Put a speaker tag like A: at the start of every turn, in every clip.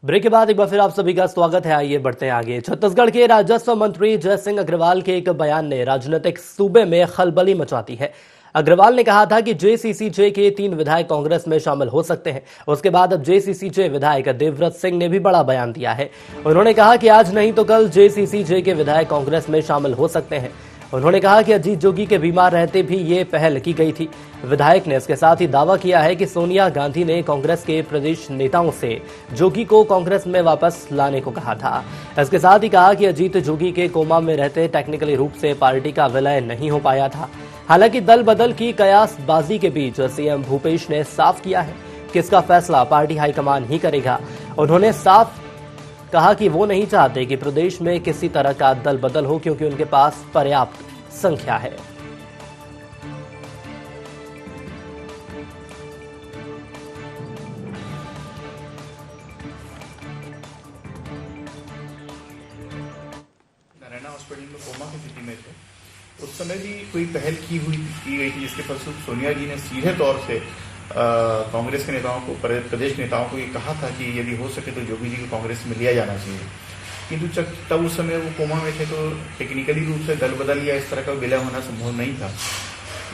A: Break के बाद एक बार फिर आप सभी का स्वागत है। आइए बढ़ते हैं आगे। छत्तीसगढ़ के राजस्व मंत्री जय सिंह अग्रवाल के एक बयान ने राजनीतिक सूबे में खलबली मचा दी है। अग्रवाल ने कहा था कि जेसीसीजे के 3 विधायक कांग्रेस में शामिल हो सकते हैं। उसके बाद अब जेसीसीजे विधायक देवव्रत सिंह ने भी बड़ा बयान दिया है। उन्होंने कहा कि आज नहीं तो कल जेसीसीजे के विधायक कांग्रेस में शामिल हो सकते हैं। उन्होंने कहा कि अजीत जोगी के बीमार रहते भी ये पहल की गई थी। विधायक ने इसके साथ ही दावा किया है कि सोनिया गांधी ने कांग्रेस के प्रदेश नेताओं से जोगी को कांग्रेस में वापस लाने को कहा था। इसके साथ ही कहा कि अजीत जोगी के कोमा में रहते टेक्निकली रूप से पार्टी का विलय नहीं हो पाया था। हालांकि दल बदल की कयासबाजी के बीच सीएम भूपेश ने साफ किया है कि इसका फैसला पार्टी हाईकमान ही करेगा। उन्होंने साफ कहा कि वो नहीं चाहते कि प्रदेश में किसी तरह का दल बदल हो, क्योंकि उनके पास पर्याप्त संख्या है।
B: नारायणा हॉस्पिटल में कोमा की स्थिति में थे। उस समय भी कोई पहल की गई थी, जिसके फलस्वरूप सोनिया जी ने सीधे तौर से कांग्रेस के नेताओं को, प्रदेश के नेताओं को ये कहा था कि यदि हो सके तो जोगी जी को कांग्रेस में लिया जाना चाहिए। किंतु तब उस समय वो कोमा में थे, तो टेक्निकली रूप से दल बदल या इस तरह का विलय होना संभव नहीं था।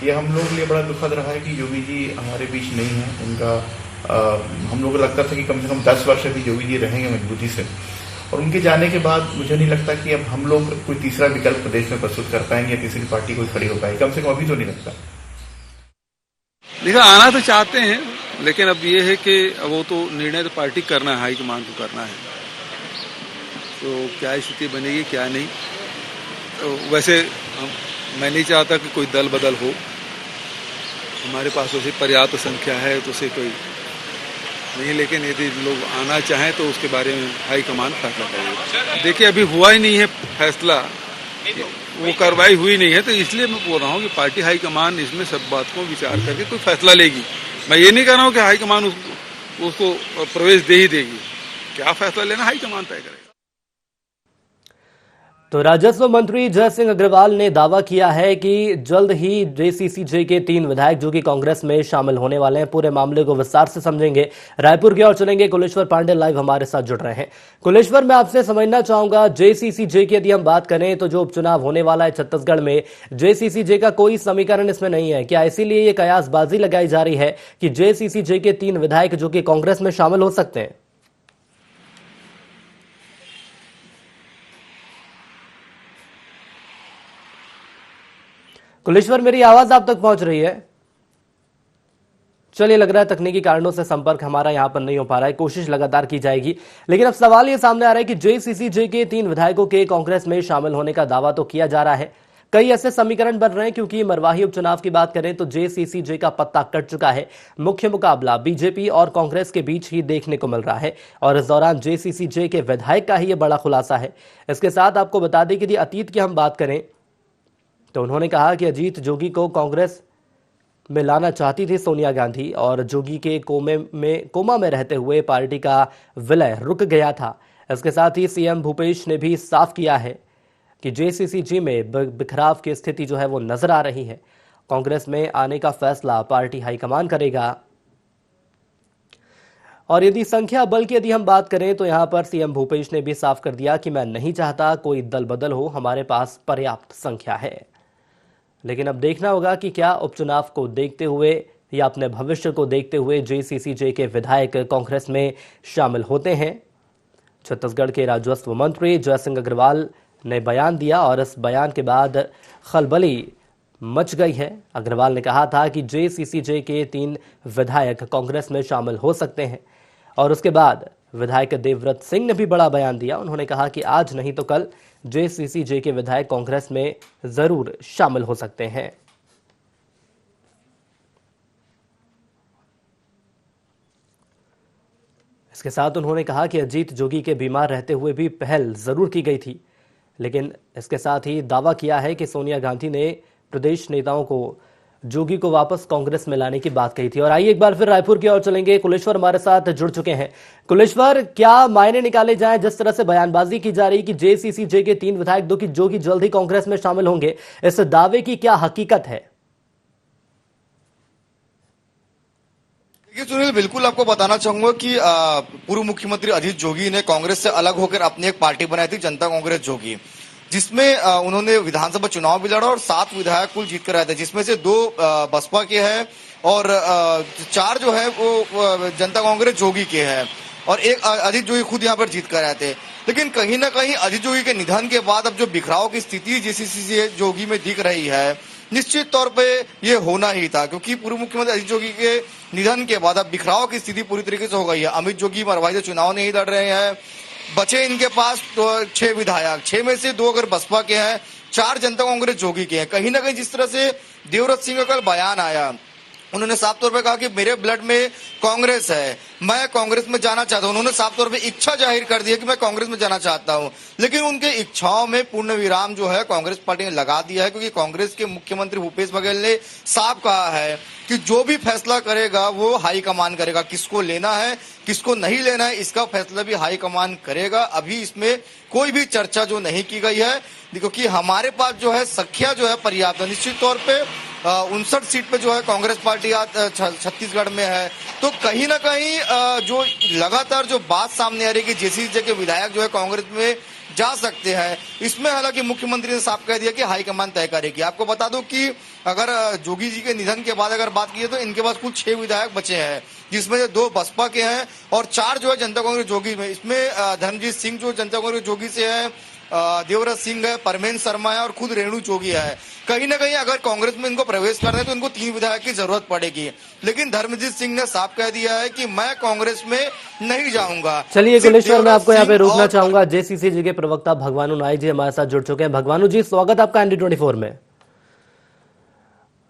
B: ये हम लोगों के लिए बड़ा दुखद रहा है कि जोगी जी हमारे बीच नहीं है। उनका हम लोगों को लगता था कि कम से कम 10 वर्ष अभी जोगी जी रहेंगे मजबूती से, और उनके जाने के बाद मुझे नहीं लगता कि अब हम लोग कोई तीसरा विकल्प प्रदेश में प्रस्तुत कर पाएंगे या तीसरी पार्टी कोई खड़ी हो पाएगी। कम से कम अभी तो नहीं लगता।
C: देखा, आना तो चाहते हैं, लेकिन अब ये है कि वो तो निर्णय तो पार्टी करना है, हाईकमान को करना है। तो क्या स्थिति बनेगी क्या नहीं, तो वैसे मैं नहीं चाहता कि कोई दल बदल हो। हमारे पास उसे पर्याप्त संख्या है, तो उसे कोई नहीं, लेकिन यदि लोग आना चाहें तो उसके बारे में हाईकमान फैसला करेगी। देखिए, अभी हुआ ही नहीं है फैसला, वो कार्रवाई हुई नहीं है, तो इसलिए मैं बोल रहा हूँ कि पार्टी हाईकमान इसमें सब बात को विचार करके कोई फैसला लेगी। मैं ये नहीं कह रहा हूँ कि हाईकमान उसको प्रवेश दे ही देगी। क्या फैसला लेना हाईकमान तय करेगा।
A: तो राजस्व मंत्री जय सिंह अग्रवाल ने दावा किया है कि जल्द ही जेसीसीजे के 3 विधायक जो कि कांग्रेस में शामिल होने वाले हैं। पूरे मामले को विस्तार से समझेंगे। रायपुर की ओर चलेंगे। कुलेश्वर पांडे लाइव हमारे साथ जुड़ रहे हैं। कुलेश्वर, मैं आपसे समझना चाहूंगा, जेसीसीजे की यदि हम बात करें तो जो उपचुनाव होने वाला है छत्तीसगढ़ में, जेसीसीजे का कोई समीकरण इसमें नहीं है। क्या इसीलिए ये कयासबाजी लगाई जा रही है कि जेसीसीजे के 3 विधायक जो कि कांग्रेस में शामिल हो सकते हैं? कुलेश्वर, मेरी आवाज आप तक पहुंच रही है? चलिए, लग रहा है तकनीकी कारणों से संपर्क हमारा यहां पर नहीं हो पा रहा है। कोशिश लगातार की जाएगी। लेकिन अब सवाल यह सामने आ रहा है कि जेसीसीजे के 3 विधायकों के कांग्रेस में शामिल होने का दावा तो किया जा रहा है। कई ऐसे समीकरण बन रहे हैं, क्योंकि मरवाही उपचुनाव की बात करें तो जेसीसीजे का पत्ता कट चुका है। मुख्य मुकाबला बीजेपी और कांग्रेस के बीच ही देखने को मिल रहा है, और इस दौरान जेसीसीजे के विधायक का ही यह बड़ा खुलासा है। इसके साथ आपको बता दें कि यदि अतीत की हम बात करें तो उन्होंने कहा कि अजीत जोगी को कांग्रेस में लाना चाहती थी सोनिया गांधी, और जोगी के कोमा में रहते हुए पार्टी का विलय रुक गया था। इसके साथ ही सीएम भूपेश ने भी साफ किया है कि जेसीसीजे में बिखराव की स्थिति जो है वो नजर आ रही है। कांग्रेस में आने का फैसला पार्टी हाईकमान करेगा। और यदि संख्या बल की यदि हम बात करें तो यहां पर सीएम भूपेश ने भी साफ कर दिया कि मैं नहीं चाहता कोई दल बदल हो, हमारे पास पर्याप्त संख्या है। लेकिन अब देखना होगा कि क्या उपचुनाव को देखते हुए या अपने भविष्य को देखते हुए जेसीसीजे के विधायक कांग्रेस में शामिल होते हैं। छत्तीसगढ़ के राजस्व मंत्री जय सिंह अग्रवाल ने बयान दिया, और इस बयान के बाद खलबली मच गई है। अग्रवाल ने कहा था कि जेसीसीजे के 3 विधायक कांग्रेस में शामिल हो सकते हैं, और उसके बाद विधायक देवव्रत सिंह ने भी बड़ा बयान दिया। उन्होंने कहा कि आज नहीं तो कल जेसीसीजे के विधायक कांग्रेस में जरूर शामिल हो सकते हैं। इसके साथ उन्होंने कहा कि अजीत जोगी के बीमार रहते हुए भी पहल जरूर की गई थी, लेकिन इसके साथ ही दावा किया है कि सोनिया गांधी ने प्रदेश नेताओं को जोगी को वापस कांग्रेस में लाने की बात कही थी। और आइए एक बार फिर रायपुर की ओर चलेंगे। कुलेश्वर हमारे साथ जुड़ चुके हैं। कुलेश्वर, क्या मायने निकाले जाएं जिस तरह से बयानबाजी की जा रही कि जेसीसीजे के 3 विधायक जो कि जल्द ही कांग्रेस में शामिल होंगे, इस दावे की क्या हकीकत है?
D: ये सुनील, बिल्कुल आपको बताना चाहूंगा कि पूर्व मुख्यमंत्री अजीत जोगी ने कांग्रेस से अलग होकर अपनी एक पार्टी बनाई थी, जनता कांग्रेस जोगी, जिसमें उन्होंने विधानसभा चुनाव भी लड़ा और 7 विधायक कुल जीत कर आए थे, जिसमें से 2 बसपा के हैं और 4 जो है वो जनता कांग्रेस जोगी के हैं और एक अजीत जोगी खुद यहाँ पर जीत कर आए थे। लेकिन कहीं ना कहीं अजीत जोगी के निधन के बाद अब जो बिखराव की स्थिति जेसीसी जोगी में दिख रही है, निश्चित तौर पे ये होना ही था, क्योंकि पूर्व मुख्यमंत्री अजीत जोगी के निधन के बाद अब बिखराव की स्थिति पूरी तरीके से हो गई है। अमित जोगी मरवाई से चुनाव नहीं लड़ रहे हैं, बचे इनके पास तो 6 विधायक, 6 में से 2 अगर बसपा के हैं, 4 जनता कांग्रेस जोगी के हैं। कहीं ना कहीं जिस तरह से देवव्रत सिंह का कल बयान आया, उन्होंने साफ तौर पे कहा कि मेरे ब्लड में कांग्रेस है, मैं कांग्रेस में जाना चाहता हूं। उन्होंने साफ तौर पे इच्छा जाहिर कर दी है कि मैं कांग्रेस में जाना चाहता हूं, लेकिन उनके इच्छाओं में पूर्ण विराम जो है कांग्रेस पार्टी ने लगा दिया है, क्योंकि कांग्रेस के मुख्यमंत्री भूपेश बघेल ने साफ कहा है कि जो भी फैसला करेगा वो हाईकमान करेगा, किसको लेना है किसको नहीं लेना है इसका फैसला भी हाईकमान करेगा। अभी इसमें कोई भी चर्चा जो नहीं की गई है, क्योंकि हमारे पास जो है संख्या जो है पर्याप्त है। निश्चित तौर पे 59 सीट पे जो है कांग्रेस पार्टी आज छत्तीसगढ़ में है, तो कहीं ना कहीं जो लगातार जो बात सामने आ रही है कि जेसीसी के विधायक जो है कांग्रेस में जा सकते हैं, इसमें हालांकि मुख्यमंत्री ने साफ कह दिया कि हाईकमान तय करेगी। आपको बता दूं कि अगर जोगी जी के निधन के बाद अगर बात की तो इनके पास कुल 6 विधायक बचे हैं, जिसमें से 2 बसपा के हैं और 4 जो है जनता कांग्रेस जोगी में। इसमें धर्मजीत सिंह जो जनता कांग्रेस जोगी से है, देवव्रत सिंह है, परमेन शर्मा है और खुद रेणु जोगी है। कहीं ना कहीं अगर कांग्रेस में इनको प्रवेश करना है तो इनको 3 विधायक की जरूरत पड़ेगी, लेकिन धर्मजीत सिंह ने साफ कह दिया है कि मैं कांग्रेस में नहीं जाऊंगा।
A: चलिए कुलेश्वर, मैं आपको यहाँ पे रोकना चाहूंगा। जेसीसी जी के प्रवक्ता भगवानू नाइक जी हमारे साथ जुड़ चुके हैं। भगवानू जी, स्वागत आपका ND24 में।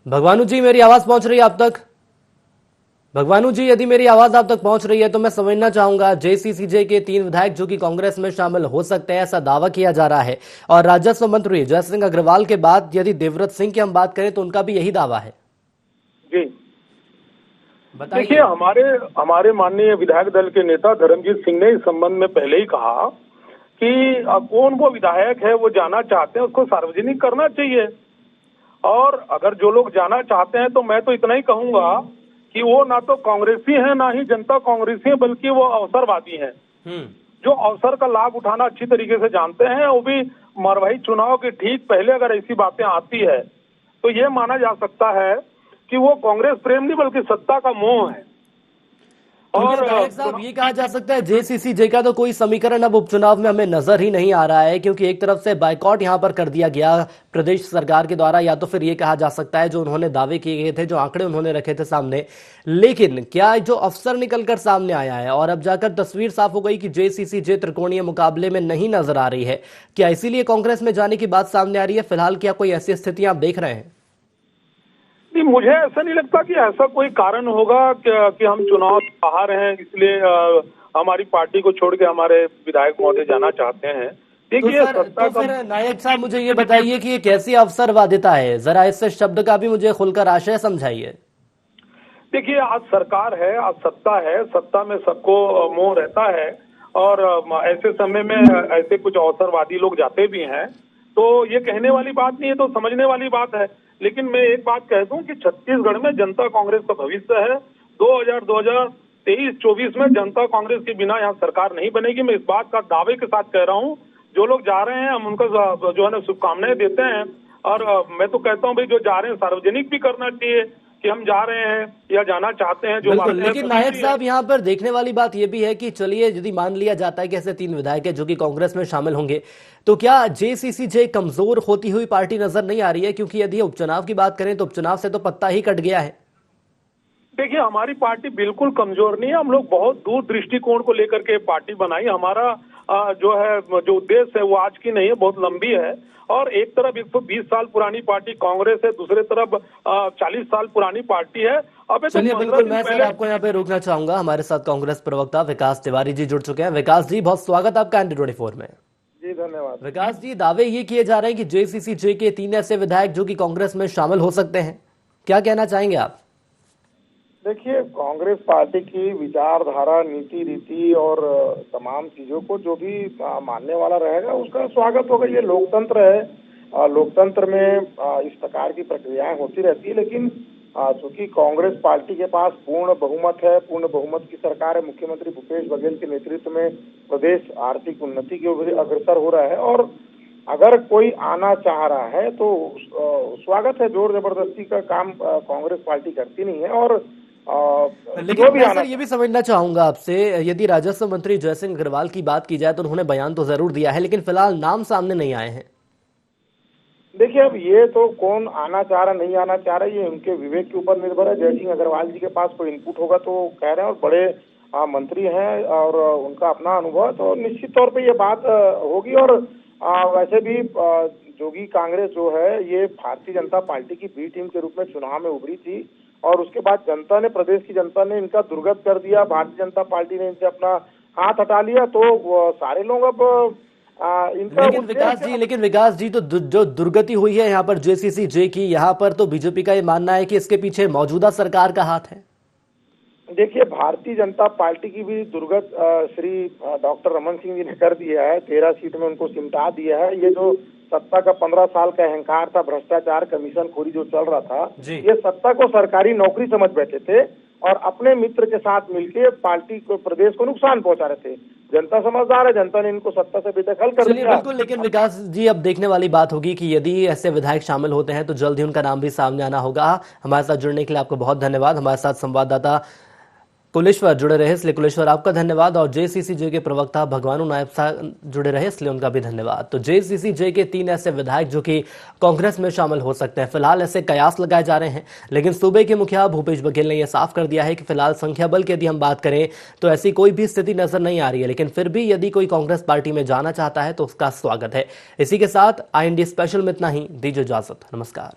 A: भगवानू जी, मेरी आवाज पहुंच रही है आप तक? भगवानू जी, यदि मेरी आवाज आप तक पहुंच रही है तो मैं समझना चाहूंगा, जेसीसीजे के 3 विधायक जो कि कांग्रेस में शामिल हो सकते हैं, ऐसा दावा किया जा रहा है। और राजस्व मंत्री जयसिंह अग्रवाल के बाद यदि देवव्रत सिंह की हम बात करें तो उनका भी यही दावा है।
E: जी
A: बताइए।
E: देखिए, हमारे माननीय विधायक दल के नेता धर्मजीत सिंह ने इस संबंध में पहले ही कहा कि कौन वो विधायक है वो जाना चाहते हैं उसको सार्वजनिक करना चाहिए, और अगर जो लोग जाना चाहते हैं तो मैं तो इतना ही कहूंगा कि वो ना तो कांग्रेसी है ना ही जनता कांग्रेसी है, बल्कि वो अवसरवादी हैं, जो अवसर का लाभ उठाना अच्छी तरीके से जानते हैं। वो भी मरवाही चुनाव के ठीक पहले अगर ऐसी बातें आती है तो ये माना जा सकता है कि वो कांग्रेस प्रेम नहीं बल्कि सत्ता का मोह है।
A: और साहब, ये कहा जा सकता है जेसीसीजे का तो कोई समीकरण अब उपचुनाव में हमें नजर ही नहीं आ रहा है, क्योंकि एक तरफ से बाइकॉट यहां पर कर दिया गया प्रदेश सरकार के द्वारा, या तो फिर ये कहा जा सकता है जो उन्होंने दावे किए गए थे, जो आंकड़े उन्होंने रखे थे सामने, लेकिन क्या जो अफसर निकलकर सामने आया है और अब जाकर तस्वीर साफ हो गई कि जेसीसीजे त्रिकोणीय मुकाबले में नहीं नजर आ रही है, क्या इसीलिए कांग्रेस में जाने की बात सामने आ रही है? फिलहाल क्या कोई ऐसी स्थितियां आप देख रहे हैं?
E: मुझे ऐसा नहीं लगता कि ऐसा कोई कारण होगा कि हम चुनाव बाहर हैं इसलिए हमारी पार्टी को छोड़ के हमारे विधायक महोदय जाना चाहते हैं। देखिए,
A: तो फिर नायक साहब, मुझे ये बताइए कि ये कैसी अवसरवादिता है, जरा इस शब्द का भी मुझे खुलकर आशय समझाइए।
E: देखिए, आज सरकार है, आज सत्ता है, सत्ता में सबको मोह रहता है, और ऐसे समय में ऐसे कुछ अवसरवादी लोग जाते भी हैं, तो ये कहने वाली बात नहीं है, तो समझने वाली बात है। लेकिन मैं एक बात कह दूं कि छत्तीसगढ़ में जनता कांग्रेस का भविष्य है। 2023-24 में जनता कांग्रेस के बिना यहाँ सरकार नहीं बनेगी। मैं इस बात का दावे के साथ कह रहा हूँ। जो लोग जा रहे हैं हम उनका जो है ना शुभकामनाएं देते हैं, और मैं तो कहता हूँ भाई जो जा रहे हैं सार्वजनिक भी करना चाहिए कि हम जा रहे हैं या जाना चाहते हैं। जो
A: लेकिन नायक साहब, यहाँ पर देखने वाली बात यह भी है कि चलिए यदि मान लिया जाता है कि ऐसे 3 विधायक है जो कि कांग्रेस में शामिल होंगे, तो क्या जेसीसीजे कमजोर होती हुई पार्टी नजर नहीं आ रही है? क्योंकि यदि उपचुनाव की बात करें तो उपचुनाव से तो पत्ता ही कट गया है।
E: देखिए, हमारी पार्टी बिल्कुल कमजोर नहीं है। हम लोग बहुत दूर दृष्टिकोण को लेकर के पार्टी बनाई। हमारा जो उद्देश्य है वो आज की नहीं है, बहुत लंबी है। और एक तरफ 120 साल पुरानी पार्टी कांग्रेस है, दूसरे तरफ 40 साल पुरानी पार्टी है। अब
A: चलिए, बिल्कुल, मैं सर आपको यहाँ पे रोकना चाहूंगा। हमारे साथ कांग्रेस प्रवक्ता विकास तिवारी जी जुड़ चुके हैं। विकास जी, बहुत स्वागत आपका ND24 में।
E: जी धन्यवाद।
A: विकास जी, दावे ये किए जा रहे हैं कि जेसीसीजे के 3 ऐसे विधायक जो कि कांग्रेस में शामिल हो सकते हैं, क्या कहना चाहेंगे आप?
F: देखिए, कांग्रेस पार्टी की विचारधारा, नीति रीति और तमाम चीजों को जो भी मानने वाला रहेगा उसका स्वागत होगा। ये लोकतंत्र है। लोकतंत्र में इस प्रकार की प्रक्रियाएं होती रहती है, लेकिन चूंकि कांग्रेस पार्टी के पास पूर्ण बहुमत है, पूर्ण बहुमत की सरकार है, मुख्यमंत्री भूपेश बघेल के नेतृत्व में प्रदेश आर्थिक उन्नति की ओर अग्रसर हो रहा है और अगर कोई आना चाह रहा है तो स्वागत है। जोर जबरदस्ती का काम कांग्रेस पार्टी करती नहीं है। और
A: लेकिन मैं सर ये भी समझना चाहूंगा आपसे, यदि राजस्व मंत्री जयसिंह अग्रवाल की बात की जाए तो उन्होंने बयान तो जरूर दिया है, लेकिन फिलहाल नाम सामने नहीं आए हैं।
F: देखिए, अब ये तो कौन आना चाह रहा नहीं आना चाह रहा, ये उनके विवेक के ऊपर निर्भर है। जयसिंह अग्रवाल जी के पास कोई इनपुट होगा तो कह रहे हैं, और बड़े मंत्री हैं और उनका अपना अनुभव, तो निश्चित तौर पे ये बात होगी। और वैसे भी जोगी कांग्रेस जो है ये भारतीय जनता पार्टी की बी टीम के रूप में चुनाव में उभरी थी और उसके बाद जनता ने, प्रदेश की जनता ने इनका दुर्गत कर दिया। भारतीय जनता पार्टी ने इनसे अपना हाथ हटा लिया, तो सारे लोग अब इनका।
A: लेकिन विकास जी तो जो दुर्गति हुई है यहाँ पर JCCJ की, यहाँ पर तो बीजेपी का ये मानना है कि इसके पीछे मौजूदा सरकार का हाथ है।
F: देखिए, भारतीय जनता पार्टी की भी दुर्गत श्री डॉक्टर रमन सिंह जी ने कर दिया है। 13 सीट में उनको सिमटा दिया है। ये जो सत्ता का 15 साल का अहंकार था, भ्रष्टाचार, कमीशन खोरी जो चल रहा था, ये सत्ता को सरकारी नौकरी समझ बैठे थे और अपने मित्र के साथ मिलकर पार्टी को, प्रदेश को नुकसान पहुंचा रहे थे। जनता समझदार है, जनता ने इनको सत्ता से बेदखल कर दिया।
A: बिल्कुल, लेकिन विकास जी अब देखने वाली बात होगी कि यदि ऐसे विधायक शामिल होते हैं तो जल्द ही उनका नाम भी सामने आना होगा। हमारे साथ जुड़ने के लिए आपको बहुत धन्यवाद। हमारे साथ संवाददाता कुलेश्वर जुड़े रहे, इसलिए कुलेश्वर आपका धन्यवाद, और JCCJ के प्रवक्ता भगवानू नायब साहब जुड़े रहे, इसलिए उनका भी धन्यवाद। तो JCCJ के 3 ऐसे विधायक जो कि कांग्रेस में शामिल हो सकते हैं, फिलहाल ऐसे कयास लगाए जा रहे हैं, लेकिन सूबे के मुखिया भूपेश बघेल ने यह साफ कर दिया है कि फिलहाल संख्या बल की यदि हम बात करें तो ऐसी कोई भी स्थिति नजर नहीं आ रही है, लेकिन फिर भी यदि कोई कांग्रेस पार्टी में जाना चाहता है तो उसका स्वागत है। इसी के साथ IND स्पेशल में इतना ही, दीजिए इजाजत, नमस्कार।